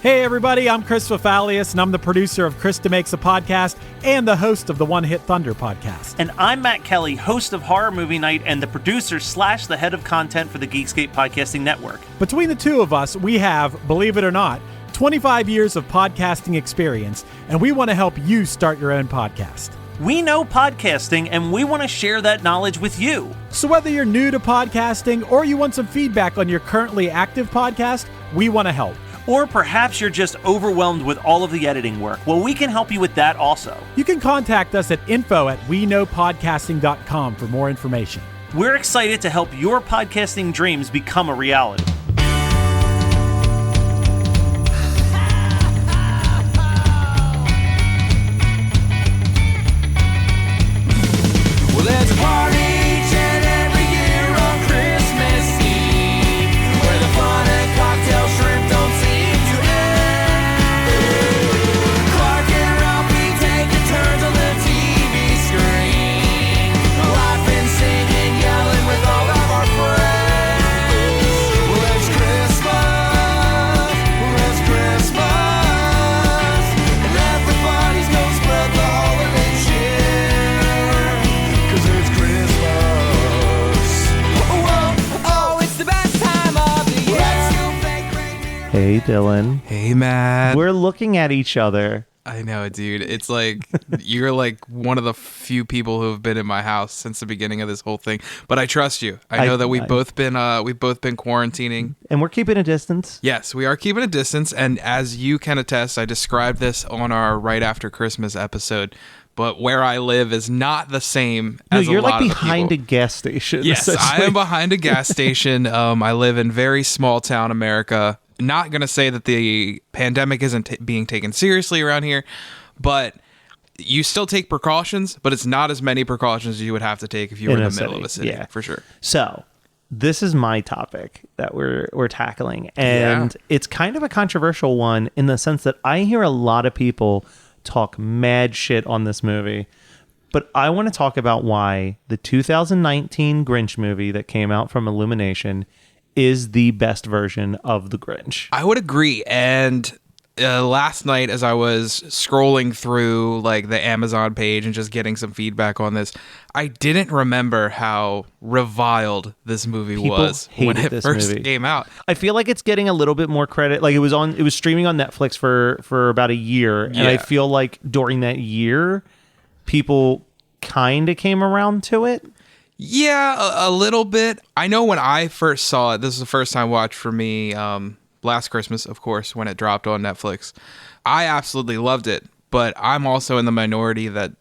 Hey everybody, I'm Chris Fafalius, and I'm the producer of Krista Makes a Podcast and the host of the One Hit Thunder podcast. And I'm Matt Kelly, host of Horror Movie Night and the producer / the head of content for the Geekscape Podcasting Network. Between the two of us, we have, believe it or not, 25 years of podcasting experience, and we want to help you start your own podcast. We know podcasting, and we want to share that knowledge with you. So whether you're new to podcasting or you want some feedback on your currently active podcast, we want to help. Or perhaps you're just overwhelmed with all of the editing work. Well, we can help you with that also. You can contact us at info@weknowpodcasting.com for more information. We're excited to help your podcasting dreams become a reality. Well, there's a party each and every year on Christmas Eve, where the fun and cocktail shrimp don't seem to end. Clark and Ralphie taking turns on the TV screen, laughing, singing, yelling with all of our friends. Well, it's Christmas, and everybody's gonna spread the holiday cheer. 'Cause it's Christmas. Oh, it's the best time of the year. Let's go fake reindeer. Hey, Dylan. Hey, Matt. We're looking at each other. I know, dude. It's like you're like one of the few people who have been in my house since the beginning of this whole thing. But I trust you. I know that we've both been quarantining. And we're keeping a distance. Yes, we are keeping a distance. And as you can attest, I described this on our Right After Christmas episode. But where I live is not the same as you're a lot like of the behind a people. gas station. Yes, I essentially. am behind a gas station. I live in very small town America. Not going to say that the pandemic isn't being taken seriously around here, but you still take precautions, but it's not as many precautions as you would have to take if you were in the middle of a city, for sure. So this is my topic that we're tackling, and it's kind of a controversial one in the sense that I hear a lot of people talk mad shit on this movie, but I want to talk about why the 2019 Grinch movie that came out from Illumination is the best version of the Grinch. I would agree. And last night, as I was scrolling through like the Amazon page and just getting some feedback on this, I didn't remember how reviled this movie was when it first came out. I feel like it's getting a little bit more credit. Like it was streaming on Netflix for about a year, and I feel like during that year, people kind of came around to it. Yeah, a little bit. I know when I first saw it, this is the first time watch for me, last Christmas, of course, when it dropped on Netflix. I absolutely loved it, but I'm also in the minority that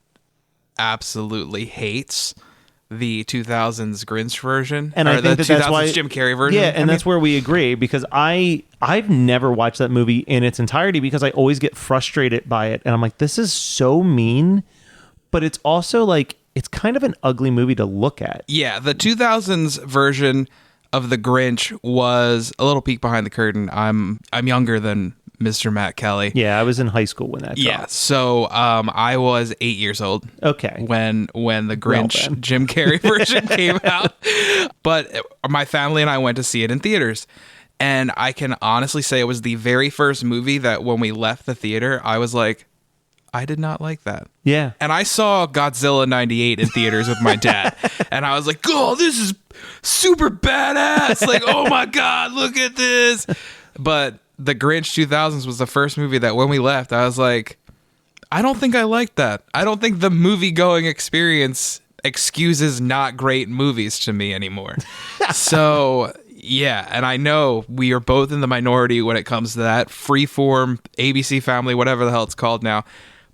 absolutely hates the 2000s Grinch version. And I think that's why Jim Carrey version. Yeah, and that's where we agree, because I've never watched that movie in its entirety because I always get frustrated by it, and I'm like, this is so mean, but it's also like, it's kind of an ugly movie to look at. Yeah, the 2000s version of The Grinch was a little peek behind the curtain. I'm younger than Mr. Matt Kelly. Yeah, I was in high school when that dropped. Yeah, so I was 8 years old. Okay. When the Grinch Jim Carrey version came out. But my family and I went to see it in theaters. And I can honestly say it was the very first movie that when we left the theater, I was like, I did not like that. Yeah. And I saw Godzilla 98 in theaters with my dad. And I was like, oh, this is super badass. Like, oh my God, look at this. But The Grinch 2000s was the first movie that when we left, I was like, I don't think I like that. I don't think the movie-going experience excuses not great movies to me anymore. So, yeah, and I know we are both in the minority when it comes to that. Freeform, ABC Family, whatever the hell it's called now,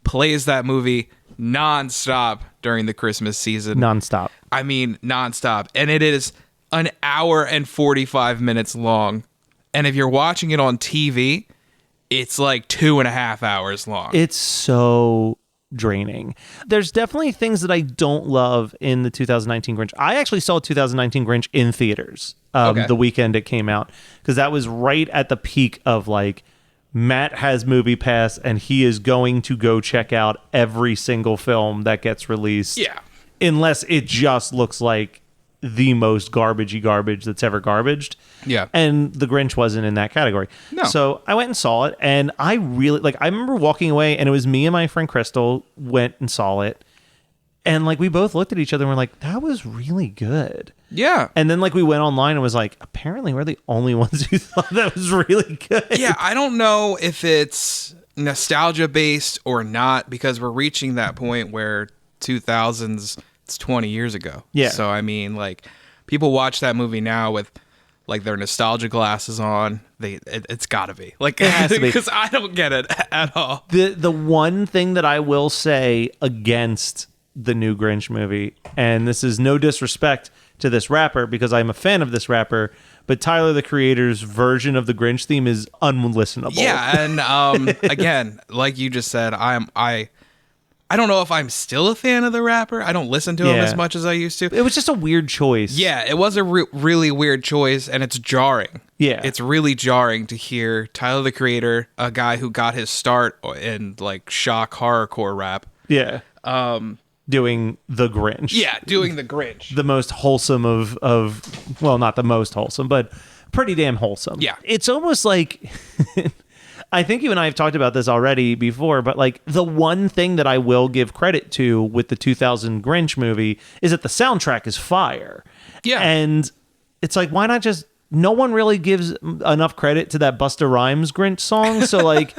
plays that movie nonstop during the Christmas season. Nonstop. I mean, nonstop. And it is an hour and 45 minutes long. And if you're watching it on TV, it's like 2.5 hours long. It's so draining. There's definitely things that I don't love in the 2019 Grinch. I actually saw 2019 Grinch in theaters the weekend it came out, because that was right at the peak of like, Matt has Movie Pass and he is going to go check out every single film that gets released. Yeah. Unless it just looks like the most garbagey garbage that's ever garbaged. Yeah. And The Grinch wasn't in that category. No. So I went and saw it, and I really, like, I remember walking away, and it was me and my friend Crystal went and saw it. And, like, we both looked at each other and we're like, that was really good. Yeah. And then, like, we went online and was like, apparently we're the only ones who thought that was really good. Yeah, I don't know if it's nostalgia based or not, because we're reaching that point where 2000s, it's 20 years ago. Yeah. So, I mean, like, people watch that movie now with, like, their nostalgia glasses on. It's gotta be. Like, It has to be. Because I don't get it at all. The one thing that I will say against the new Grinch movie, and this is no disrespect to this rapper because I'm a fan of this rapper, but Tyler the Creator's version of the Grinch theme is unlistenable. Yeah, and again, like you just said, I don't know if I'm still a fan of the rapper. I don't listen to him Yeah. as much as I used to. It was just a weird choice. Yeah, it was a really weird choice, and it's jarring. Yeah. It's really jarring to hear Tyler the Creator, a guy who got his start in like shock horrorcore rap. Yeah. Doing the Grinch. Yeah, doing the Grinch. The most wholesome of well, not the most wholesome, but pretty damn wholesome. Yeah. It's almost like I think you and I have talked about this already before, but like the one thing that I will give credit to with the 2000 Grinch movie is that the soundtrack is fire. Yeah. And it's like, why not just, no one really gives enough credit to that Busta Rhymes Grinch song. So like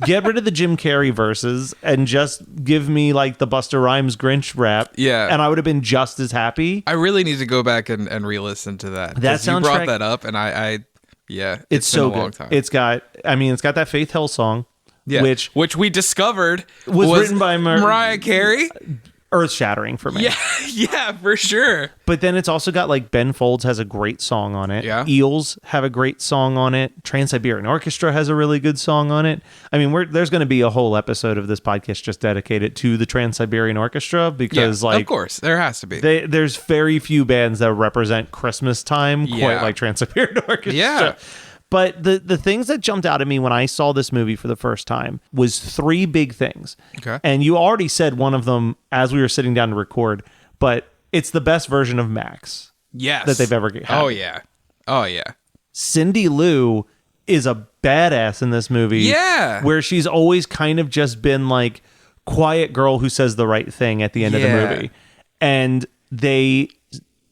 get rid of the Jim Carrey verses and just give me like the Busta Rhymes Grinch rap. Yeah. And I would have been just as happy. I really need to go back and re-listen to that. That 'Cause you soundtrack- brought that up, and I yeah, It's been so a long good. time. It's got that Faith Hill song, Yeah. which which we discovered was written by Mariah Carey. earth shattering for me. Yeah, yeah, for sure. But then it's also got like Ben Folds has a great song on it. Yeah. Eels have a great song on it. Trans-Siberian Orchestra has a really good song on it. I mean, there's going to be a whole episode of this podcast just dedicated to the Trans-Siberian Orchestra because, Yeah, like, of course, there has to be. there's very few bands that represent Christmas time quite Yeah. like Trans-Siberian Orchestra. Yeah. But the things that jumped out at me when I saw this movie for the first time was three big things. Okay. And you already said one of them as we were sitting down to record, but it's the best version of Max Yes. that they've ever had. Oh yeah. Oh yeah. Cindy Lou is a badass in this movie. Yeah. Where she's always kind of just been like quiet girl who says the right thing at the end of the Yeah. movie. And they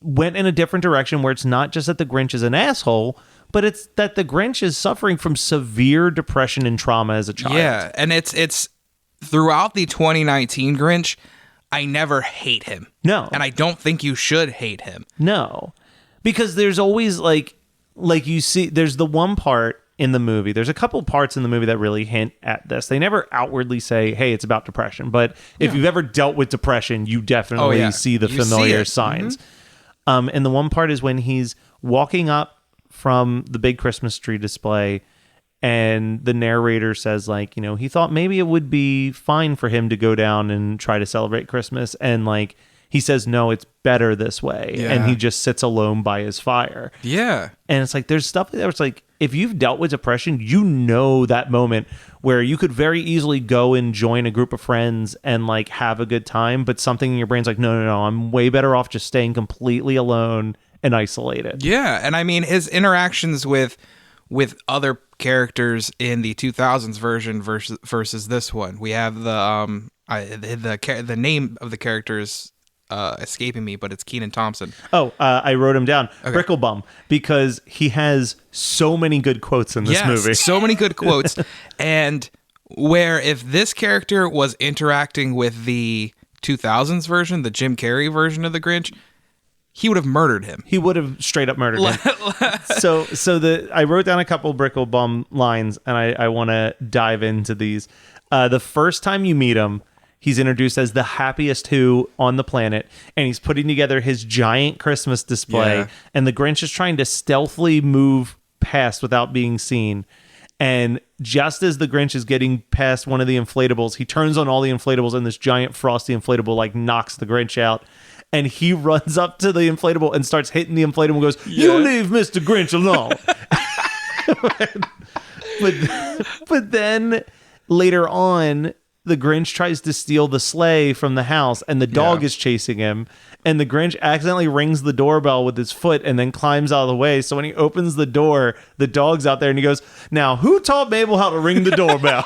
went in a different direction where it's not just that the Grinch is an asshole, but it's that the Grinch is suffering from severe depression and trauma as a child. Yeah, and it's throughout the 2019 Grinch, I never hate him. No. And I don't think you should hate him. No. Because there's always like you see, there's the one part in the movie. There's a couple parts in the movie that really hint at this. They never outwardly say, hey, it's about depression. But if you've ever dealt with depression, you definitely see the You see familiar it. signs. And the one part is when he's walking up from the big Christmas tree display and the narrator says, like, you know, he thought maybe it would be fine for him to go down and try to celebrate Christmas. And like, he says, no, it's better this way. Yeah. And he just sits alone by his fire. Yeah. And it's like, there's stuff that was like, if you've dealt with depression, you know that moment where you could very easily go and join a group of friends and like have a good time. But something in your brain's like, no, I'm way better off just staying completely alone and isolated. Yeah, and I mean his interactions with other characters in the 2000s version versus this one. We have the name of the characters escaping me, but it's Kenan Thompson. Oh, I wrote him down. Bricklebum, because he has so many good quotes in this movie. So many good quotes. And where if this character was interacting with the 2000s version, the Jim Carrey version of the Grinch, he would have murdered him. He would have straight up murdered him. So I wrote down a couple Bricklebum lines, and I want to dive into these. The first time you meet him, he's introduced as the happiest who on the planet, and he's putting together his giant Christmas display, Yeah. and the Grinch is trying to stealthily move past without being seen. And just as the Grinch is getting past one of the inflatables, he turns on all the inflatables, and this giant frosty inflatable like knocks the Grinch out. And he runs up to the inflatable and starts hitting the inflatable and goes, "You leave Mr. Grinch alone." but then later on, the Grinch tries to steal the sleigh from the house and the dog is chasing him, and the Grinch accidentally rings the doorbell with his foot and then climbs out of the way. So when he opens the door, the dog's out there and he goes, "Now, who taught Mabel how to ring the doorbell?"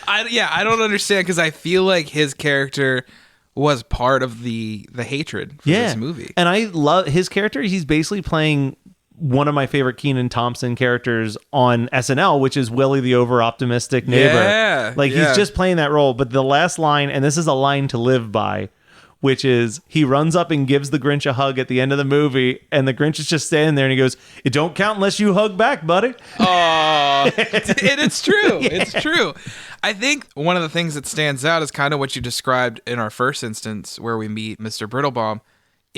I don't understand, because I feel like his character was part of the hatred for this movie. And I love his character. He's basically playing one of my favorite Kenan Thompson characters on SNL, which is Willie the over-optimistic neighbor. He's just playing that role. But the last line, and this is a line to live by, which is he runs up and gives the Grinch a hug at the end of the movie, and the Grinch is just standing there and he goes, "It don't count unless you hug back, buddy." Oh, and it's true. It's true. I think one of the things that stands out is kind of what you described in our first instance where we meet Mr. Brittlebaum,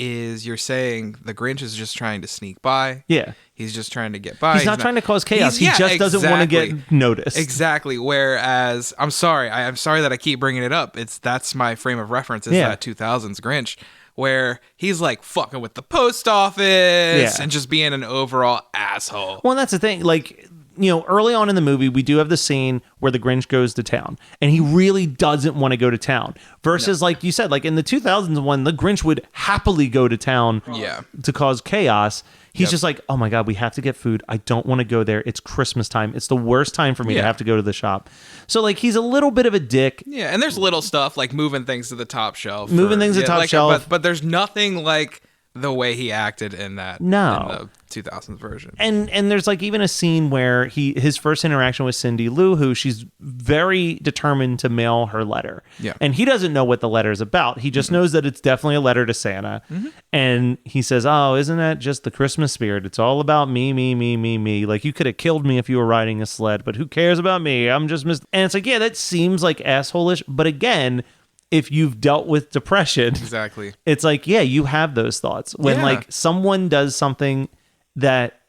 is you're saying the Grinch is just trying to sneak by. Yeah. He's just trying to get by. He's not trying to cause chaos. He just doesn't want to get noticed. Exactly. Whereas, I'm sorry that I keep bringing it up. That's my frame of reference, is that 2000s Grinch, where he's like fucking with the post office and just being an overall asshole. Well, that's the thing. Like, you know, early on in the movie, we do have the scene where the Grinch goes to town, and he really doesn't want to go to town. Versus, like you said, like in the 2000s one, the Grinch would happily go to town to cause chaos. He's just like, "Oh my God, we have to get food. I don't want to go there. It's Christmas time. It's the worst time for me to have to go to the shop." So, like, he's a little bit of a dick. Yeah, and there's little stuff like moving things to the top shelf. Top shelf. But there's nothing like the way he acted in that. No. In the 2000s version. And there's like even a scene where his first interaction with Cindy Lou, who she's very determined to mail her letter. Yeah. And he doesn't know what the letter is about. He just knows that it's definitely a letter to Santa. And he says, "Oh, isn't that just the Christmas spirit? It's all about me, me, me, me, me. Like, you could have killed me if you were riding a sled, but who cares about me? I'm just And it's like, yeah, that seems like asshole-ish. But again, if you've dealt with depression, exactly, it's like, yeah, you have those thoughts. When like someone does something that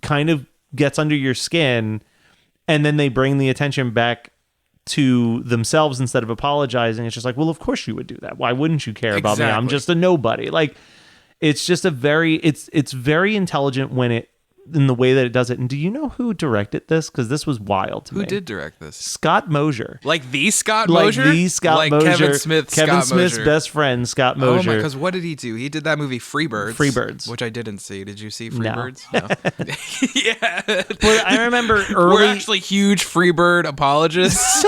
kind of gets under your skin and then they bring the attention back to themselves instead of apologizing, it's just like, well, of course you would do that. Why wouldn't you care about me? I'm just a nobody. Like, it's just it's very intelligent when it, in the way that it does it. And do you know who directed this? Because this was wild to me. Who did direct this? Scott Mosier. Like the Scott Mosier? Like the Scott Mosier. Kevin Smith's Mosier. Best friend, Scott Mosier. Oh my, because what did he do? He did that movie Freebirds. Which I didn't see. Did you see Freebirds? No. Yeah. But I remember We're actually huge Freebird apologists.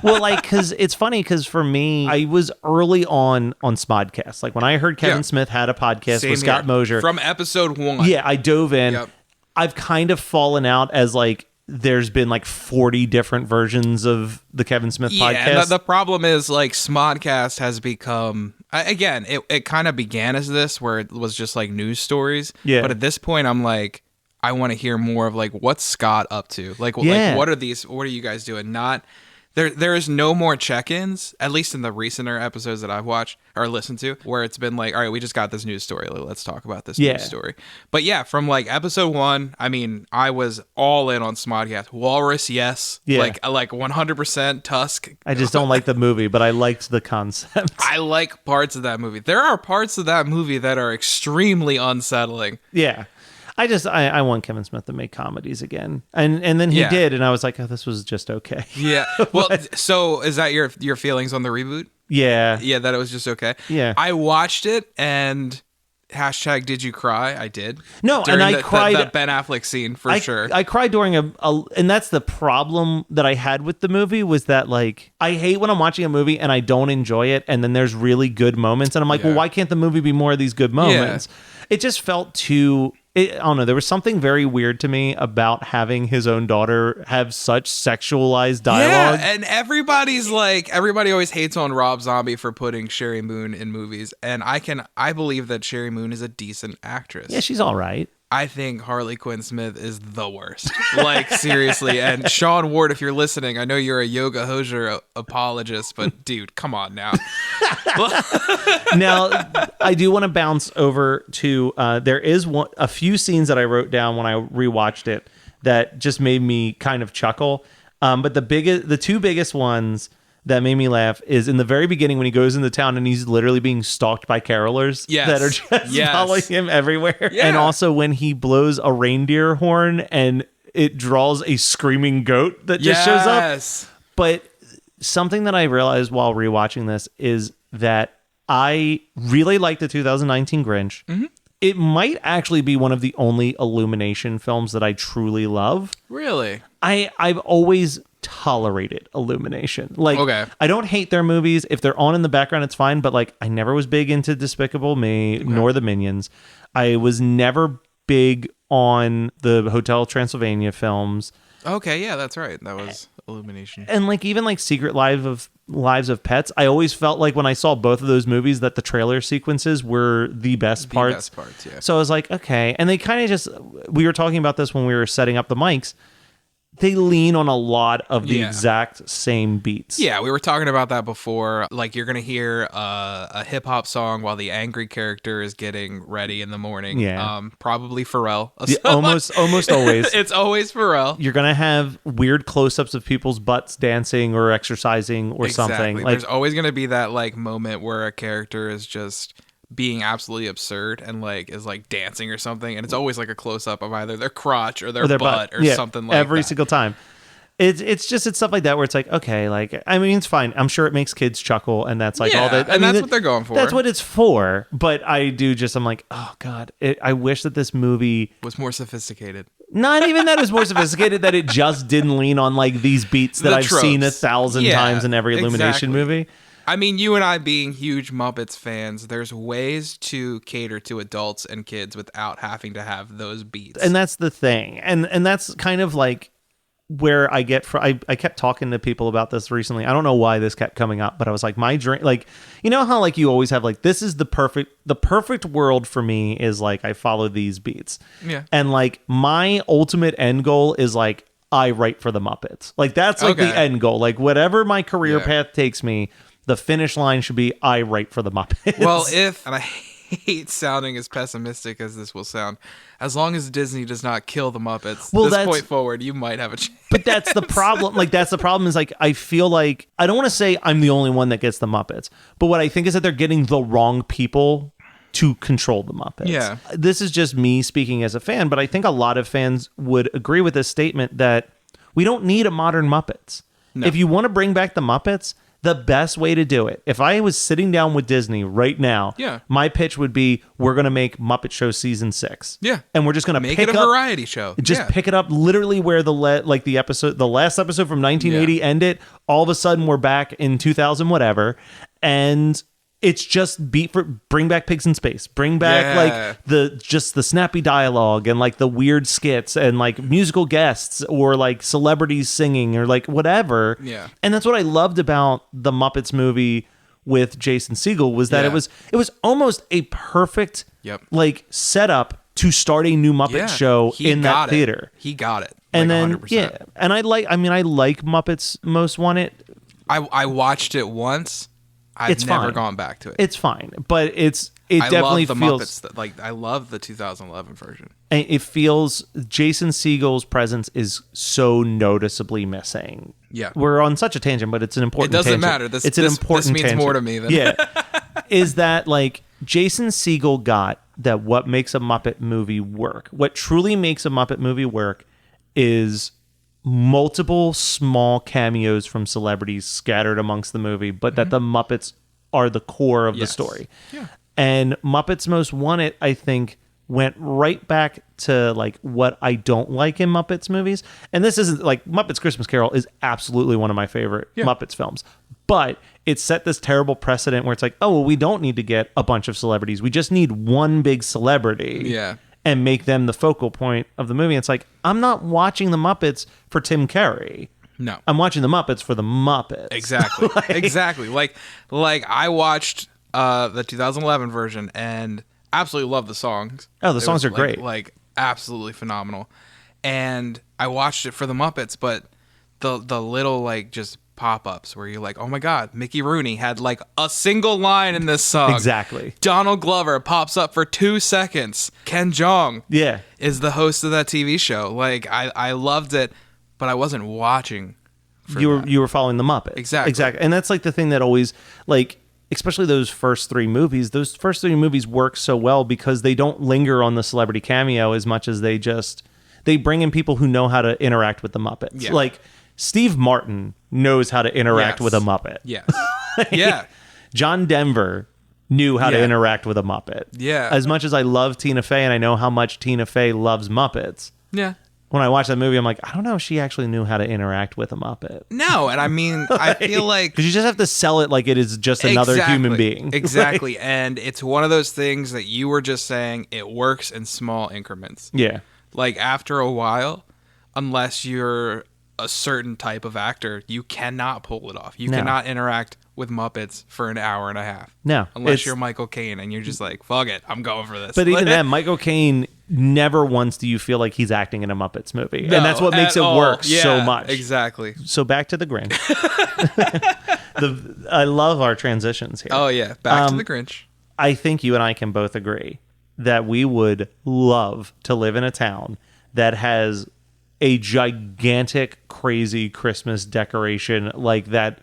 Well, like, because it's funny, because for me, I was early on Smodcast. Like, when I heard Kevin Smith had a podcast with Scott Mosier. From episode 1. Yeah, I dove in. Yep. I've kind of fallen out as, like, there's been like 40 different versions of the Kevin Smith podcast. And the problem is, like, Smodcast has become, again, it kind of began as this, where it was just like news stories. Yeah. But at this point, I'm like, I want to hear more of like, what's Scott up to? Like what are you guys doing? Not there is no more check-ins, at least in the recenter episodes that I've watched or listened to, where it's been like, all right, we just got this news story. Let's talk about this news story. But yeah, from like episode 1, I mean, I was all in on Smodcast. Walrus, yes. Yeah. Like 100%. Tusk. I just don't like the movie, but I liked the concept. I like parts of that movie. There are parts of that movie that are extremely unsettling. Yeah. I want Kevin Smith to make comedies again. And then he did, and I was like, oh, this was just okay. Yeah. Well, so is that your feelings on the reboot? Yeah. Yeah, that it was just okay? Yeah. I watched it, and hashtag did you cry? I did. No, during and I cried. That Ben Affleck scene, for sure. I cried during and that's the problem that I had with the movie, was that, like, I hate when I'm watching a movie and I don't enjoy it, and then there's really good moments, and I'm like, well, why can't the movie be more of these good moments? Yeah. It just felt too... I don't know. There was something very weird to me about having his own daughter have such sexualized dialogue. Yeah, and everybody always hates on Rob Zombie for putting Sherry Moon in movies, and I believe that Sherry Moon is a decent actress. Yeah, she's all right. I think Harley Quinn Smith is the worst. Like, seriously. And Sean Ward, if you're listening, I know you're a Yoga Hosier apologist, but dude, come on now. Now, I do want to bounce over to, there is a few scenes that I wrote down when I rewatched it that just made me kind of chuckle. But the two biggest ones that made me laugh is in the very beginning when he goes into town and he's literally being stalked by carolers that are just following him everywhere. Yeah. And also when he blows a reindeer horn and it draws a screaming goat that just shows up. But something that I realized while rewatching this is that I really like the 2019 Grinch. Mm-hmm. It might actually be one of the only Illumination films that I truly love. Really? I've always tolerated Illumination. Like, Okay. I don't hate their movies. If they're on in the background, it's fine. But like, I never was big into Despicable Me nor the Minions. I was never big on the Hotel Transylvania films. Okay, yeah, that's right. That was Illumination. And like even like Secret Lives of Pets, I always felt like when I saw both of those movies that the trailer sequences were the best parts. Best parts, yeah. So I was like, okay. And they kind of just, we were talking about this when we were setting up the mics. They lean on a lot of the exact same beats. Yeah, we were talking about that before. Like, you're going to hear a hip-hop song while the angry character is getting ready in the morning. Yeah. Probably Pharrell. Yeah, almost always. It's always Pharrell. You're going to have weird close-ups of people's butts dancing or exercising or something. Like, There's always going to be that, like, moment where a character is just being absolutely absurd and like is like dancing or something, and it's always like a close-up of either their crotch or their butt or something like every that. single time. It's stuff like that where it's like, okay, like, I mean, it's fine. I'm sure it makes kids chuckle, and that's like all that. And that's what they're going for. That's what it's for. But I'm like, oh god, I wish that this movie was more sophisticated. Not even that it was more sophisticated, that it just didn't lean on like these beats that The I've tropes. seen 1,000 times in every Illumination movie. I mean, you and I being huge Muppets fans, there's ways to cater to adults and kids without having to have those beats. And that's the thing. And that's kind of like where I get I kept talking to people about this recently. I don't know why this kept coming up, but I was like, my dream, like, you know how like you always have like, this is the perfect world for me is like, I follow these beats. Yeah. And like my ultimate end goal is like, I write for the Muppets. Like that's like the end goal. Like whatever my career path takes me, the finish line should be I write for the Muppets. Well, and I hate sounding as pessimistic as this will sound, as long as Disney does not kill the Muppets, this point forward, you might have a chance. But that's the problem. Like, that's the problem is like, I feel like, I don't want to say I'm the only one that gets the Muppets, but what I think is that they're getting the wrong people to control the Muppets. Yeah. This is just me speaking as a fan, but I think a lot of fans would agree with this statement that we don't need a modern Muppets. No. If you want to bring back the Muppets, the best way to do it, if I was sitting down with Disney right now, my pitch would be, we're going to make Muppet Show season 6. Yeah. And we're just going to make it a variety show. Just pick it up literally where the last episode from 1980 ended. All of a sudden we're back in 2000 whatever. And it's just bring back Pigs in Space. Bring back like the snappy dialogue and like the weird skits and like musical guests or like celebrities singing or like whatever. Yeah. And that's what I loved about the Muppets movie with Jason Segel was that it was almost a perfect like setup to start a new Muppet show in that theater. He got it. And like then 100%. And I like Muppets Most Wanted. I watched it once. I've never gone back to it. It's fine, but it definitely love the feels Muppets. I love the 2011 version. It feels Jason Segel's presence is so noticeably missing. Yeah, we're on such a tangent, but it's an important. It doesn't tangent. matter. It's an important. This means tangent. more to me than is that like Jason Segel got that what makes a Muppet movie work. What truly makes a Muppet movie work is multiple small cameos from celebrities scattered amongst the movie, but that the Muppets are the core of the story. Yeah. And Muppets Most Wanted, I think, went right back to like what I don't like in Muppets movies. And this isn't like Muppets Christmas Carol is absolutely one of my favorite Muppets films. But it set this terrible precedent where it's like, oh, well, we don't need to get a bunch of celebrities. We just need one big celebrity. Yeah. And make them the focal point of the movie. It's like, I'm not watching the Muppets for Tim Curry. No. I'm watching the Muppets for the Muppets. Exactly. Exactly. Like I watched the 2011 version and absolutely love the songs. Oh, the songs are great. Like absolutely phenomenal. And I watched it for the Muppets, but the little like just pop-ups where you're like, oh my god, Mickey Rooney had like a single line in this song. Exactly. Donald Glover pops up for 2 seconds. Ken Jeong is the host of that TV show. Like I loved it, but I wasn't watching for you were following the Muppets. Exactly. And that's like the thing that always like, especially those first 3 movies work so well because they don't linger on the celebrity cameo as much as they bring in people who know how to interact with the Muppets. Yeah. Like Steve Martin knows how to interact Yes. with a Muppet. Yes. Yeah. John Denver knew how to Yeah. interact with a Muppet. Yeah. As much as I love Tina Fey and I know how much Tina Fey loves Muppets, Yeah. when I watch that movie, I'm like, I don't know if she actually knew how to interact with a Muppet. No, and I mean, I feel like Because you just have to sell it like it is just another human being. Exactly. And it's one of those things that you were just saying, it works in small increments. Yeah. Like after a while, unless you're a certain type of actor, you cannot pull it off. You No. cannot interact with Muppets for an hour and a half. No, Unless it's- you're Michael Caine and you're just like, fuck it, I'm going for this. But even then, Michael Caine, never once do you feel like he's acting in a Muppets movie. No, and that's what makes at it all. work so Yeah, much. Exactly. So back to the Grinch. I love our transitions here. Oh, yeah. Back to the Grinch. I think you and I can both agree that we would love to live in a town that has a gigantic, crazy Christmas decoration like that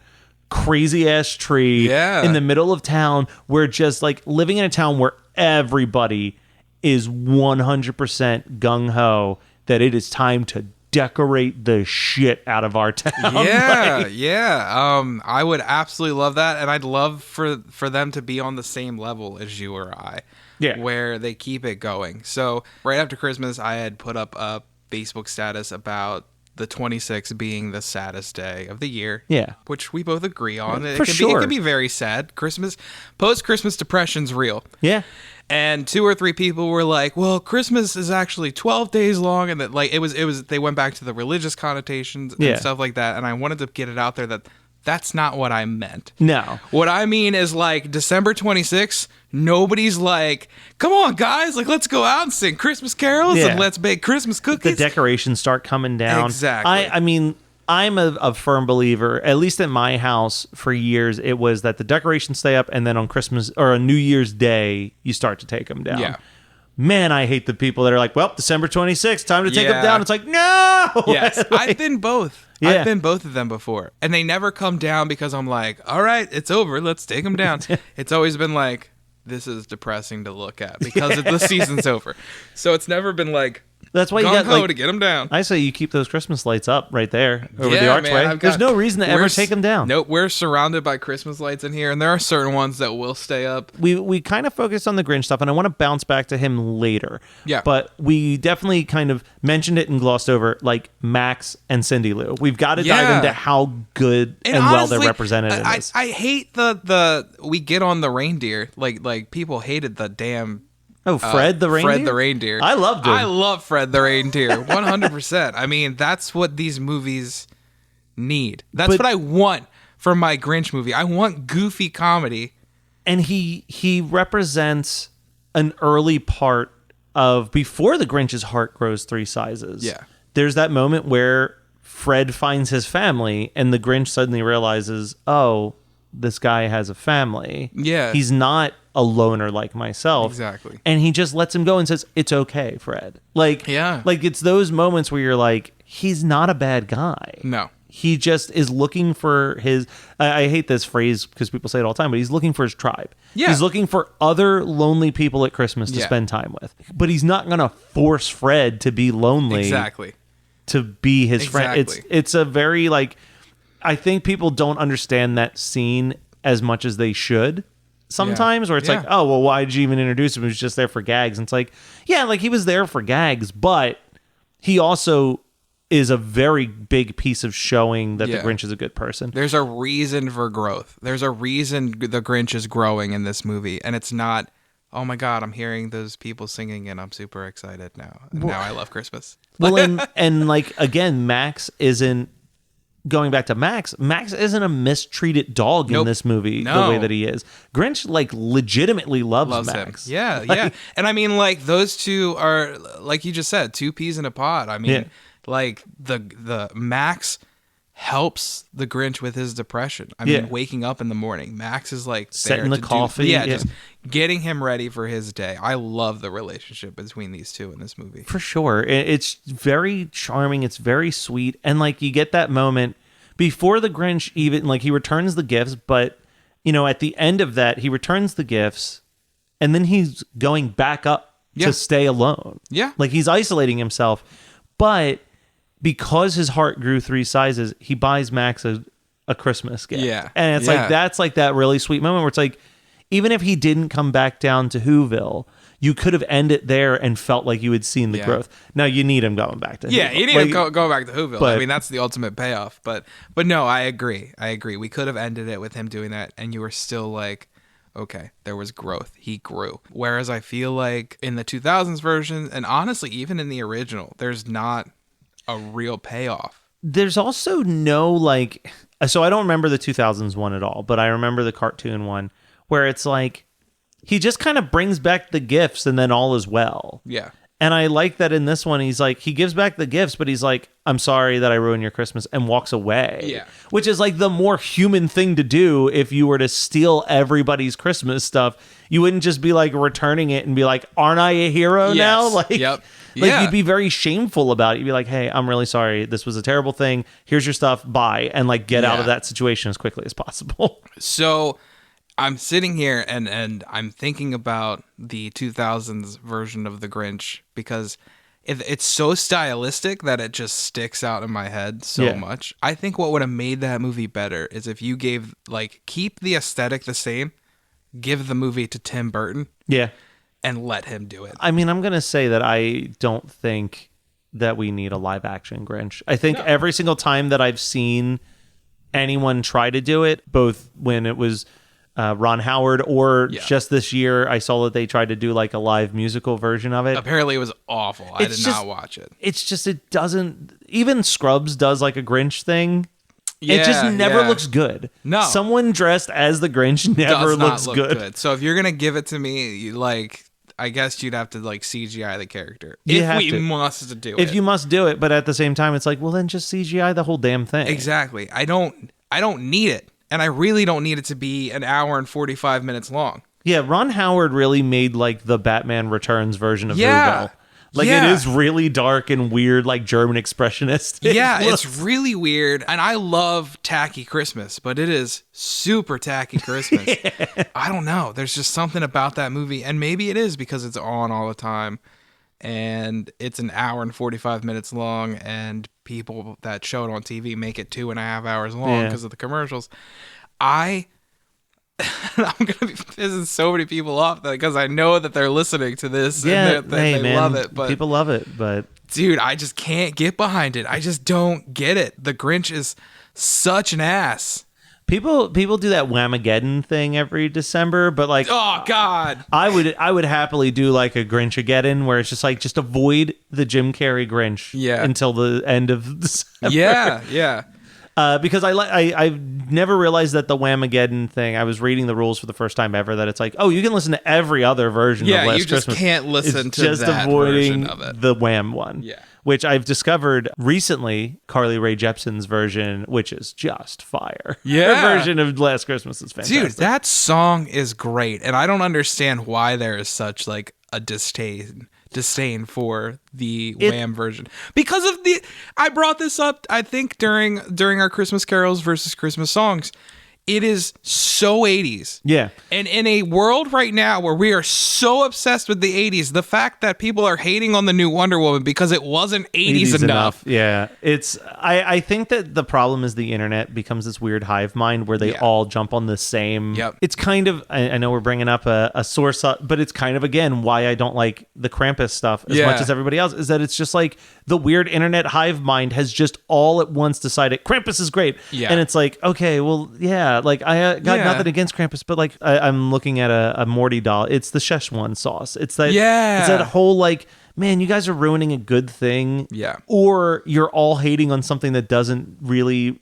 crazy ass tree Yeah. in the middle of town, where just like living in a town where everybody is 100% gung-ho that it is time to decorate the shit out of our town. Yeah, Like, yeah. I would absolutely love that, and I'd love for them to be on the same level as you or I. Yeah. Where they keep it going. So right after Christmas, I had put up a Facebook status about the 26th being the saddest day of the year. Yeah. Which we both agree on. It For can sure. it can be very sad. Post-Christmas depression's real. yeah. And 2 or 3 people were like, "Well, Christmas is actually 12 days long," and that like it was. They went back to the religious connotations and Yeah. stuff like that. And I wanted to get it out there that that's not what I meant. No. What I mean is like December 26th, nobody's like, "Come on, guys, like let's go out and sing Christmas carols Yeah. and let's bake Christmas The cookies." decorations start coming down. Exactly. I mean, I'm a firm believer, at least at my house for years, it was that the decorations stay up and then on Christmas or on New Year's Day, you start to take them down. Yeah. Man, I hate the people that are like, well, December 26th, time to take them Yeah. down. It's like, no! Yes, Like, I've been both. Yeah. I've been both of them before. And they never come down because I'm like, all right, it's over. Let's take them down. It's always been like, this is depressing to look at because the season's over. So it's never been like, that's why you got gung-ho like, to get them down. I say you keep those Christmas lights up right there over the Yeah, archway. man, I've There's got- no reason to ever we're take them down. Nope, we're surrounded by Christmas lights in here, and there are certain ones that will stay up. We kind of focused on the Grinch stuff, and I want to bounce back to him later. Yeah. But we definitely kind of mentioned it and glossed over, like Max and Cindy Lou. We've got to dive Yeah. into how good and, well they're honestly, represented in I, this. I hate the we get on the reindeer. Like people hated the damn Fred the reindeer? Fred the reindeer. I loved him. I love Fred the reindeer 100%. I mean, that's what these movies need. That's But- what I want from my Grinch movie. I want goofy comedy. And he represents an early part of before the Grinch's heart grows 3 sizes. Yeah. There's that moment where Fred finds his family and the Grinch suddenly realizes, oh, this guy has a family. Yeah. He's not a loner like myself. Exactly. And he just lets him go and says, it's okay, Fred. Like, Yeah. like it's those moments where you're like, he's not a bad guy. No. He just is looking for his. I hate this phrase because people say it all the time, but he's looking for his tribe. Yeah. He's looking for other lonely people at Christmas to Yeah. spend time with. But he's not going to force Fred to be lonely Exactly. to be his friend. Exactly. It's a very like. I think people don't understand that scene as much as they should sometimes, where it's Yeah. like, oh, well, why did you even introduce him? He was just there for gags. And it's like, yeah, like he was there for gags, but he also is a very big piece of showing that Yeah. the Grinch is a good person. There's a reason for growth. There's a reason the Grinch is growing in this movie, and it's not, oh my God, I'm hearing those people singing and I'm super excited now. And now I love Christmas. Well, and like, again, Max isn't, going back to Max isn't a mistreated dog in Nope. this movie the No. way that he is. Grinch, like, legitimately loves Max. him. Yeah, yeah. And I mean, like, those two are, like you just said, 2 peas in a pod. I mean, Yeah. like, the Max helps the Grinch with his depression. I mean, Yeah. waking up in the morning. Max is like Setting there the to coffee, yeah, yeah. just getting him ready for his day. I love the relationship between these two in this movie. For sure. It's very charming. It's very sweet. And like you get that moment before the Grinch even, like he returns the gifts, but you know, at the end of that, he returns the gifts and then he's going back up Yeah. to stay alone. Yeah. Like he's isolating himself. But because his heart grew 3 sizes, he buys Max a Christmas gift. Yeah. And it's like, that's like that really sweet moment where it's like, even if he didn't come back down to Whoville, you could have ended there and felt like you had seen the growth. Now you need him going back to Yeah, Whoville. you need to go back to Whoville. but- I mean, that's the ultimate payoff. But no, I agree. We could have ended it with him doing that, and you were still like, okay, there was growth. He grew. Whereas I feel like in the 2000s version, and honestly, even in the original, there's not a real payoff. There's also no like, so I don't remember the 2000s one at all, but I remember the cartoon one where it's like, he just kind of brings back the gifts and then all is well. Yeah. And I like that in this one, he's like, he gives back the gifts, but he's like, I'm sorry that I ruined your Christmas, and walks away. Yeah. Which is like the more human thing to do if you were to steal everybody's Christmas stuff. You wouldn't just be like returning it and be like, aren't I a hero now? Like, Yep. Like Yeah. you'd be very shameful about it. You'd be like, hey, I'm really sorry. This was a terrible thing. Here's your stuff. Bye. And like get out of that situation as quickly as possible. So I'm sitting here and I'm thinking about the 2000s version of the Grinch because it's so stylistic that it just sticks out in my head so much. I think what would have made that movie better is if you gave, like, keep the aesthetic the same, give the movie to Tim Burton. Yeah. And let him do it. I mean, I'm going to say that I don't think that we need a live action Grinch. I think every single time that I've seen anyone try to do it, both when it was Ron Howard or just this year, I saw that they tried to do like a live musical version of it. Apparently it was awful. I did not watch it. It's just, it doesn't, even Scrubs does like a Grinch thing. It just never looks good. No. Someone dressed as the Grinch never Does not looks look good. So if you're going to give it to me, you, like, I guess you'd have to like CGI the character. You if have we to. must do it. If you must do it, but at the same time, it's like, well, then just CGI the whole damn thing. Exactly. I don't need it. And I really don't need it to be an hour and 45 minutes long. Yeah, Ron Howard really made like the Batman Returns version of Yeah. Whoville. Like it is really dark and weird, like German expressionist. Yeah, It it's looks- really weird. And I love tacky Christmas, but it is super tacky Christmas. I don't know. There's just something about that movie. And maybe it is because it's on all the time. And it's an hour and 45 minutes long. And people that show it on TV make it 2.5 hours long because of the commercials. I'm going to be pissing so many people off because I know that they're listening to this and they love it. But people love it, but dude, I just can't get behind it. I just don't get it. The Grinch is such an ass. people do that Whamageddon thing every December, but like Oh God. I would happily do like a Grinchageddon where it's just like just avoid the Jim Carrey Grinch until the end of December. Yeah. Because I've never realized that the Whamageddon thing. I was reading the rules for the first time ever that it's like, oh, you can listen to every other version of Last you just Christmas. can't listen It's to just that avoiding version of it. the Wham one. Yeah. Which I've discovered recently, Carly Rae Jepsen's version, which is just fire. Yeah. Her version of Last Christmas is fantastic. Dude, that song is great, and I don't understand why there is such like a disdain for the Wham version because of I brought this up I think during our Christmas carols versus Christmas songs. It is so 80s. Yeah. And in a world right now where we are so obsessed with the 80s, the fact that people are hating on the new Wonder Woman because it wasn't 80s enough. Yeah. It's I think that the problem is the internet becomes this weird hive mind where they all jump on the same. Yep. It's kind of, I know we're bringing up a source, but it's kind of, again, why I don't like the Krampus stuff as much as everybody else, is that it's just like the weird internet hive mind has just all at once decided Krampus is great. Yeah. And it's like, okay, well, yeah, like I got nothing against Krampus, but like I'm looking at a Morty doll. It's the Szechuan sauce. It's that, it's that whole like, man, you guys are ruining a good thing. Yeah. Or you're all hating on something that doesn't really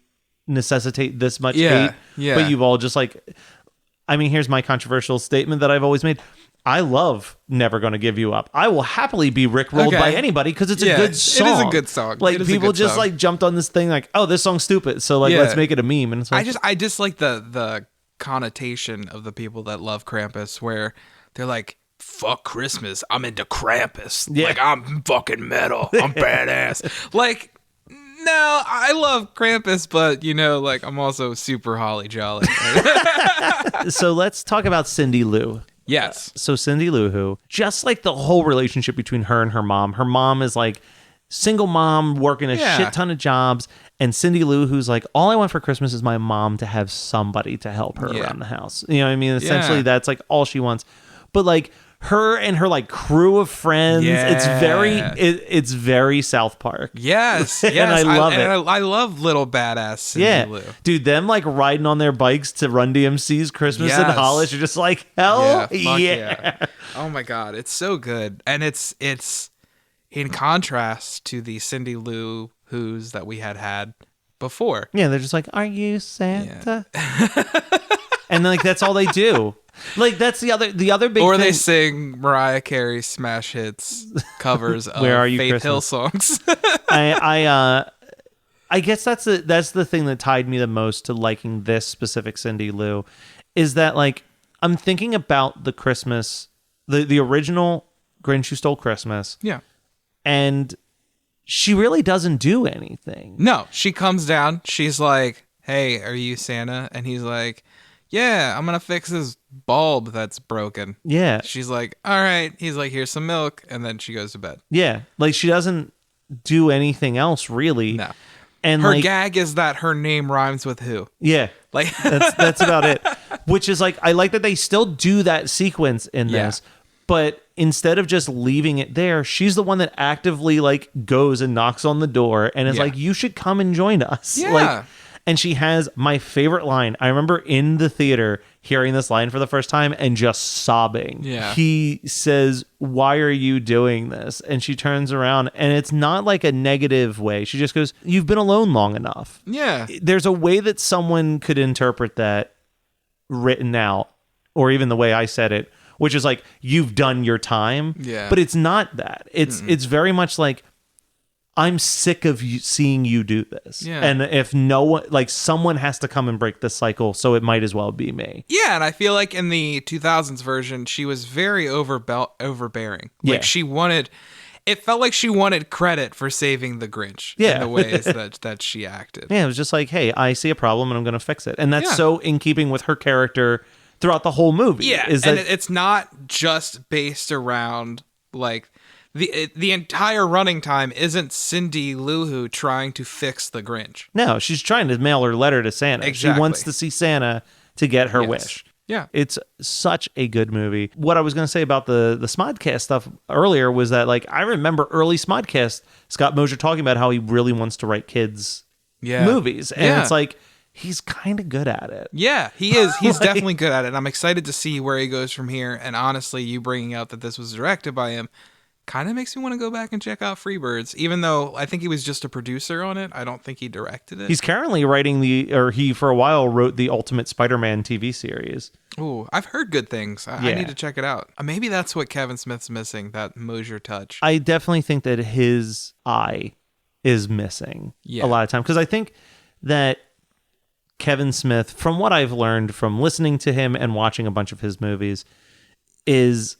necessitate this much hate. Yeah. But you've all just like, I mean, here's my controversial statement that I've always made. I love Never Gonna Give You Up. I will happily be rickrolled by anybody because it's a good song. It is a good song. Like It is a people good just song. like jumped on this thing like, oh, this song's stupid, so like let's make it a meme. And it's like, I just like the connotation of the people that love Krampus where they're like, fuck Christmas, I'm into Krampus. Yeah. Like I'm fucking metal. I'm badass. Like, no, I love Krampus, but you know, like I'm also super holly jolly. so let's talk about Cindy Lou. Yes. So Cindy Lou Who, just like the whole relationship between her and her mom is like single mom working a Yeah. shit ton of jobs, and Cindy Lou, who's like, all I want for Christmas is my mom to have somebody to help her Yeah. around the house. You know what I mean? Essentially, Yeah. that's like all she wants. But like her and her like crew of friends, Yeah. it's very South Park. Yes, And I love it. I love little badass Cindy Yeah, Lou. dude, them like riding on their bikes to Run DMC's Christmas in Yes. Hollis, you're just like, hell fuck yeah. Oh my god, it's so good, and it's in contrast to the Cindy Lou Who's that we had before. Yeah, they're just like, are you Santa? And like that's all they do. Like that's the other big Or thing. they sing Mariah Carey's smash hits covers of Where Are You, Faith Hill Christmas? songs. I guess that's the thing that tied me the most to liking this specific Cindy Lou is that like I'm thinking about the Christmas, the original Grinch Who Stole Christmas, Yeah. and she really doesn't do anything. No, she comes down. She's like, "Hey, are you Santa?" And he's like, "Yeah, I'm gonna fix this bulb that's broken." Yeah, She's like, "All right." He's like, "Here's some milk," and then she goes to bed. yeah, like she doesn't do anything else really. No. And Her like, gag is that her name rhymes with who. yeah, Like, that's about it. Which is like, I like that they still do that sequence in Yeah. this, but instead of just leaving it there, she's the one that actively like goes and knocks on the door and is Yeah. like, you should come and join us. Yeah. Like, and she has my favorite line. I remember in the theater hearing this line for the first time and just sobbing. Yeah. He says, "Why are you doing this?" And she turns around and it's not like a negative way. She just goes, "You've been alone long enough." yeah. There's a way that someone could interpret that written out, or even the way I said it, which is like, you've done your time. Yeah. But it's not that. It's very much like, I'm sick of you seeing you do this. Yeah. And if no one, like someone has to come and break this cycle, so it might as well be me. Yeah, and I feel like in the 2000s version, she was very overbearing. Like Yeah. she wanted, it felt like she wanted credit for saving the Grinch. Yeah. In the ways that she acted. Yeah, it was just like, hey, I see a problem and I'm going to fix it. And that's Yeah. so in keeping with her character throughout the whole movie. Yeah, Is and that it's not just based around like the entire running time isn't Cindy Lou Who trying to fix the Grinch. no, she's trying to mail her letter to Santa. Exactly. She wants to see Santa to get her Yes. wish. Yeah. It's such a good movie. What I was going to say about the Smodcast stuff earlier was that, like, I remember early Smodcast, Scott Mosier talking about how he really wants to write kids Yeah. movies. And Yeah. it's like, he's kind of good at it. Yeah, he is. He's definitely good at it. And I'm excited to see where he goes from here. And honestly, you bringing out that this was directed by him kind of makes me want to go back and check out Freebirds, even though I think he was just a producer on it. I don't think he directed it. He's currently writing he for a while wrote the Ultimate Spider-Man TV series. Ooh, I've heard good things. I Yeah. need to check it out. Maybe that's what Kevin Smith's missing, that Mosier touch. I definitely think that his eye is missing Yeah. a lot of time, because I think that Kevin Smith, from what I've learned from listening to him and watching a bunch of his movies, is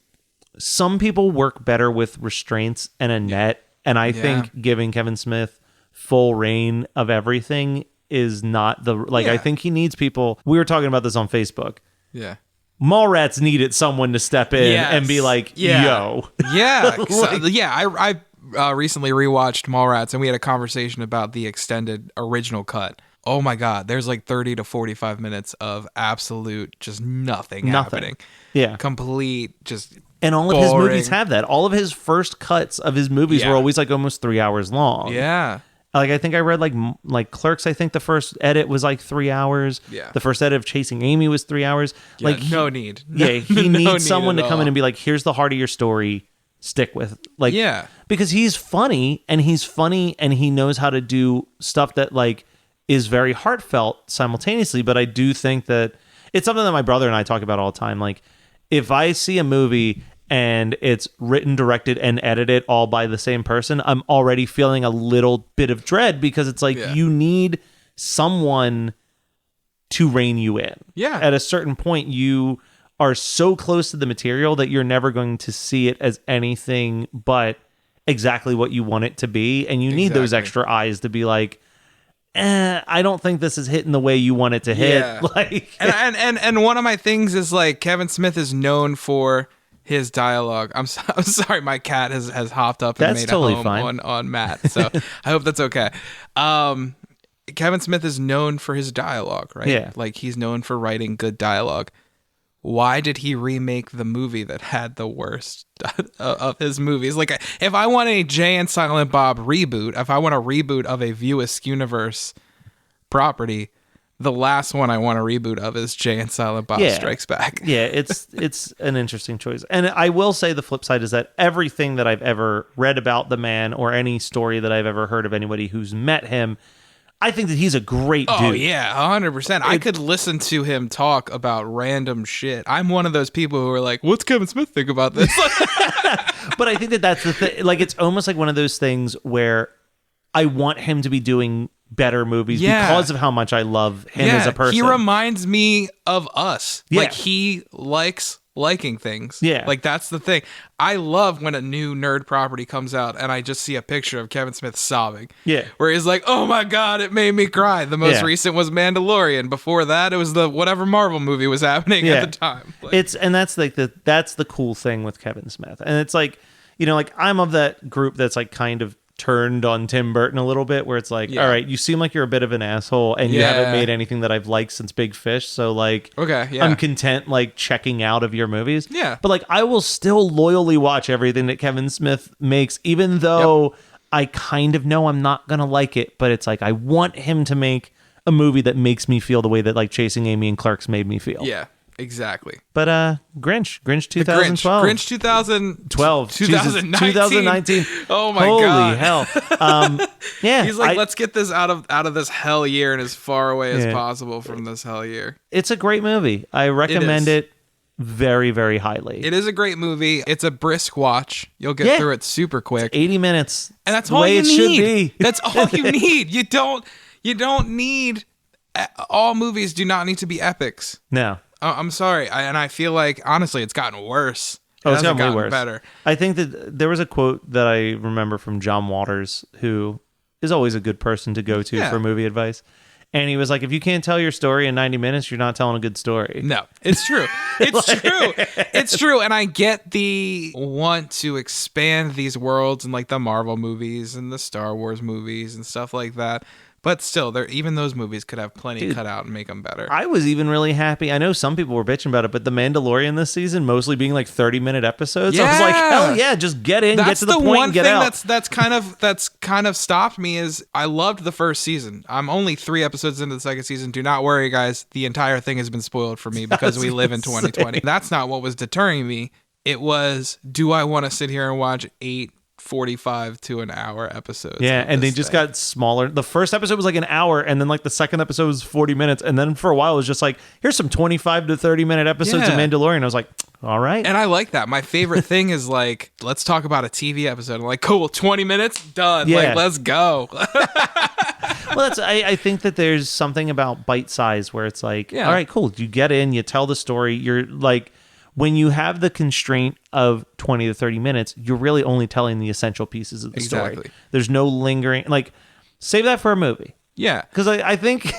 some people work better with restraints and a net, and I think giving Kevin Smith full reign of everything is not the like. I Yeah. think he needs people. We were talking about this on Facebook. Yeah. Mallrats needed someone to step in Yes. and be like, Yeah. "Yo." Yeah. So, Like- I recently rewatched Mallrats and we had a conversation about the extended original cut. Oh my God. There's like 30 to 45 minutes of absolute just nothing happening. Yeah. Complete just. And all of his boring. movies have that. All of his first cuts of his movies Yeah. were always like almost 3 hours long. Yeah. Like, I think I read like Clerks. I think the first edit was like 3 hours. Yeah. The first edit of Chasing Amy was 3 hours. Yeah, Like, no need. Yeah, he No needs need someone at to come in all. and be like, "Here's the heart of your story. Stick with." Like, Yeah. because he's funny and he knows how to do stuff that like is very heartfelt simultaneously. But I do think that it's something that my brother and I talk about all the time. Like, if I see a movie and it's written, directed, and edited all by the same person, I'm already feeling a little bit of dread, because it's like, Yeah. you need someone to rein you in. Yeah. At a certain point, you are so close to the material that you're never going to see it as anything but exactly what you want it to be. And you need those Exactly. extra eyes to be like, I don't think this is hitting the way you want it to hit. Yeah. Like, And one of my things is like Kevin Smith is known for his dialogue. I'm sorry, my cat has hopped up and That's made totally a home fine. on Matt. So I hope that's okay. Kevin Smith is known for his dialogue, right? Yeah. Like he's known for writing good dialogue. Why did he remake the movie that had the worst of his movies? Like, if I want a Jay and Silent Bob reboot, if I want a reboot of a View Askew universe property, the last one I want a reboot of is Jay and Silent Bob Strikes Back. Yeah, it's an interesting choice. And I will say the flip side is that everything that I've ever read about the man or any story that I've ever heard of anybody who's met him, I think that he's a great dude. Oh, yeah, 100%. I could listen to him talk about random shit. I'm one of those people who are like, what's Kevin Smith think about this? But I think that that's the thing. Like, it's almost like one of those things where I want him to be doing better movies because of how much I love him as a person. He reminds me of us. Yeah. Like, he likes liking things. Yeah. Like, that's the thing. I love when a new nerd property comes out and I just see a picture of Kevin Smith sobbing. Yeah. Where he's like, oh my God, it made me cry. The most recent was Mandalorian. Before that, it was the whatever Marvel movie was happening at the time. Like, And that's like that's the cool thing with Kevin Smith. And it's like, you know, like I'm of that group that's like kind of turned on Tim Burton a little bit, where it's like, all right, you seem like you're a bit of an asshole and you haven't made anything that I've liked since Big Fish, so like, I'm content like checking out of your movies. But like, I will still loyally watch everything that Kevin Smith makes, even though I kind of know I'm not gonna like it, but it's like I want him to make a movie that makes me feel the way that like Chasing Amy and Clerks made me feel. Yeah, exactly. But Grinch 2012. Grinch 2012. 2019. Oh my Holy God. hell. Yeah. He's like, let's get this out of this hell year and as far away as possible from this hell year. It's a great movie. I recommend it very, very highly. It is a great movie. It's a brisk watch. You'll get through it super quick. 80 minutes. And that's the all way you it need. should be. That's all you need. You don't need, all movies do not need to be epics. No. I'm sorry. I feel like, honestly, it's gotten worse. It's gotten way worse. Better. I think that there was a quote that I remember from John Waters, who is always a good person to go to for movie advice. And he was like, if you can't tell your story in 90 minutes, you're not telling a good story. No, it's true. It's true. It's true. And I get the want to expand these worlds and like the Marvel movies and the Star Wars movies and stuff like that. But still, even those movies could have plenty cut out and make them better. I was even really happy. I know some people were bitching about it, but The Mandalorian this season mostly being like 30-minute episodes. I was like, hell yeah, just get in, get to the point, and get out. That's kind of stopped me is I loved the first season. I'm only 3 episodes into the second season. Do not worry, guys. The entire thing has been spoiled for me because we live in 2020. That's not what was deterring me. It was, do I want to sit here and watch 8:45 to an hour episodes? Yeah, and they just got smaller. The first episode was like an hour, and then like the second episode was 40 minutes, and then for a while it was just like, here's some 25 to 30 minute episodes of Mandalorian. I was like, all right. And I like that. My favorite thing is like, let's talk about a TV episode. I'm like, cool, 20 minutes, done. Yeah. Like, let's go. Well, I think that there's something about bite size where it's like, all right, cool. You get in, you tell the story. You're like, when you have the constraint of 20 to 30 minutes, you're really only telling the essential pieces of the story. There's no lingering, like, save that for a movie. Yeah. Because I think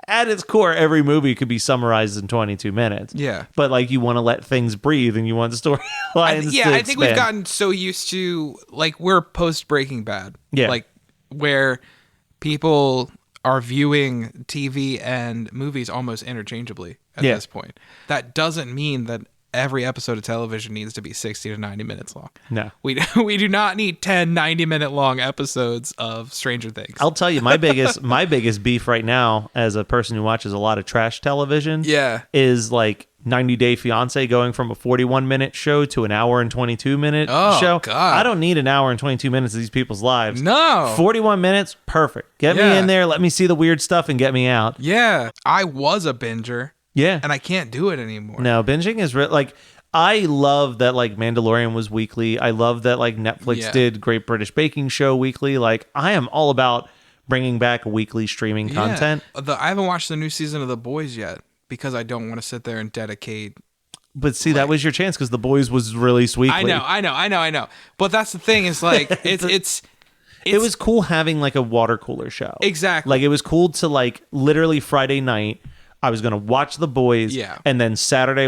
at its core, every movie could be summarized in 22 minutes. Yeah. But like, you want to let things breathe and you want the storylines to I think we've expand. gotten so used to, like, we're post Breaking Bad. Yeah. Like, where people are viewing TV and movies almost interchangeably at this point. That doesn't mean that every episode of television needs to be 60 to 90 minutes long. No. We do not need 10 90-minute long episodes of Stranger Things. I'll tell you, my biggest beef right now as a person who watches a lot of trash television is like 90 Day Fiancé going from a 41-minute show to an hour and 22-minute show. God. I don't need an hour and 22 minutes of these people's lives. No. 41 minutes, perfect. Get me in there, let me see the weird stuff and get me out. Yeah. I was a binger. Yeah. And I can't do it anymore. No, binging is like, I love that like Mandalorian was weekly. I love that like Netflix did Great British Baking Show weekly. Like, I am all about bringing back weekly streaming content. I haven't watched the new season of The Boys yet because I don't want to sit there and dedicate. But see, that was your chance because The Boys was released weekly. I know. But that's the thing is like, it was cool having like a water cooler show. Exactly. Like, it was cool to like literally Friday night, I was going to watch The Boys. Yeah. And then Saturday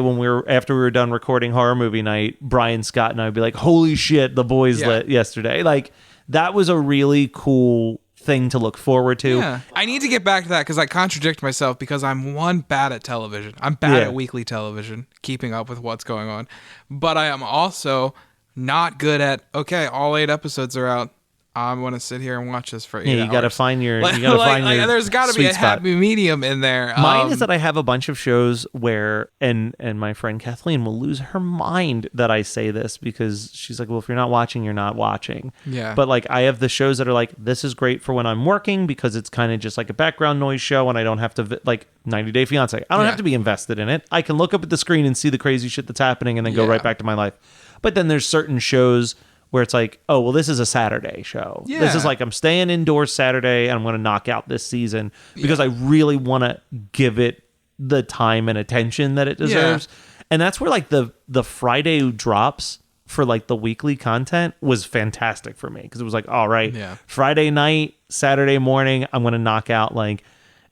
after we were done recording Horror Movie Night, Brian Scott and I would be like, holy shit, The Boys lit yesterday. Like, that was a really cool thing to look forward to. Yeah. I need to get back to that because I contradict myself because I'm bad at television. I'm bad at weekly television, keeping up with what's going on. But I am also not good at, okay, all 8 episodes are out. I'm going to sit here and watch this for 8 hours. You got to find your there's got to be a sweet spot. happy medium in there. Mine is that I have a bunch of shows where, and my friend Kathleen will lose her mind that I say this because she's like, well, if you're not watching, you're not watching. Yeah. But like, I have the shows that are like, this is great for when I'm working because it's kind of just like a background noise show and I don't have to, like 90 Day Fiance. I don't have to be invested in it. I can look up at the screen and see the crazy shit that's happening and then go right back to my life. But then there's certain shows where it's like, oh, well, this is a Saturday show. Yeah. This is like, I'm staying indoors Saturday and I'm going to knock out this season because I really want to give it the time and attention that it deserves. And that's where like the Friday drops for like the weekly content was fantastic for me because it was like, all right, Friday night, Saturday morning, I'm going to knock out like,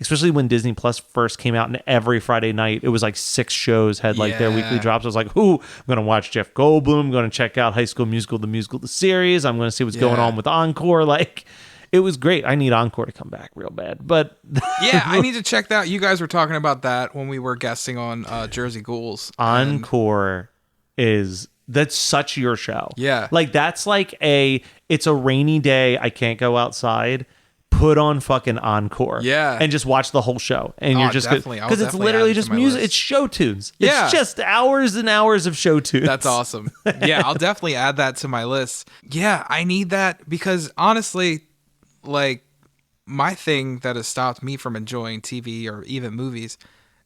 especially when Disney Plus first came out and every Friday night, it was like 6 shows had like their weekly drops. I was like, ooh, I'm going to watch Jeff Goldblum. I'm going to check out High School Musical, the series. I'm going to see what's going on with Encore. Like, it was great. I need Encore to come back real bad. But yeah, I need to check that. You guys were talking about that when we were guesting on Jersey Ghouls. Encore that's such your show. Yeah. Like, that's like it's a rainy day. I can't go outside. Put on fucking Encore, and just watch the whole show, and you're just definitely because it's literally just music. It's show tunes. It's just hours and hours of show tunes. That's awesome. Yeah, I'll definitely add that to my list. Yeah, I need that because honestly, like my thing that has stopped me from enjoying TV or even movies,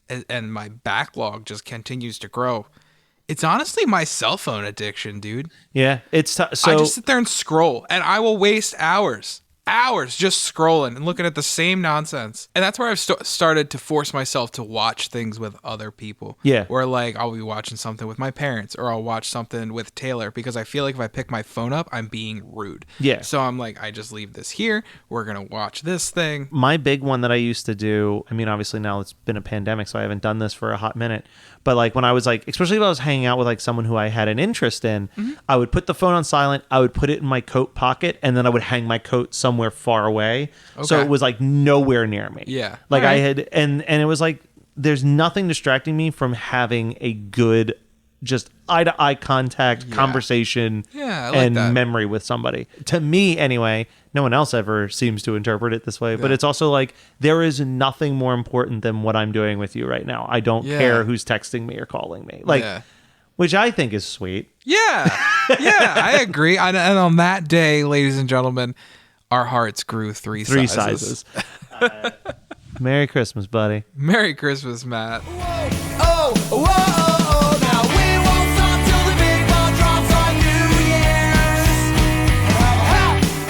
and my backlog just continues to grow. It's honestly my cell phone addiction, dude. Yeah, it's so I just sit there and scroll, and I will waste hours just scrolling and looking at the same nonsense. And that's where I've started to force myself to watch things with other people. Yeah. Where like I'll be watching something with my parents or I'll watch something with Taylor because I feel like if I pick my phone up, I'm being rude. Yeah. So I'm like, I just leave this here. We're going to watch this thing. My big one that I used to do, I mean, obviously now it's been a pandemic, so I haven't done this for a hot minute. But like when I was like, especially if I was hanging out with like someone who I had an interest in, I would put the phone on silent. I would put it in my coat pocket, and then I would hang my coat somewhere far away. So it was like nowhere near me. Yeah. Like I had, and it was like, there's nothing distracting me from having a good, just eye-to-eye contact, conversation, and memory with somebody. To me, anyway, no one else ever seems to interpret it this way, but it's also like, there is nothing more important than what I'm doing with you right now. I don't care who's texting me or calling me. Like, which I think is sweet. Yeah. Yeah, I agree. And on that day, ladies and gentlemen, our hearts grew three sizes. Merry Christmas, buddy. Merry Christmas, Matt. Oh, whoa, oh, now we won't stop till the big ball drops on New Year's.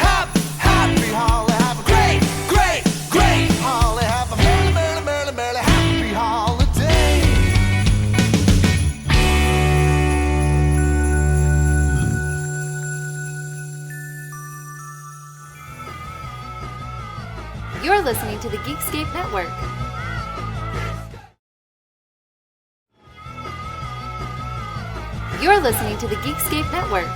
Have a happy holly, have a great holly, have a merry happy holiday. You're listening to the Geekscape Network. You're listening to the Geekscape Network.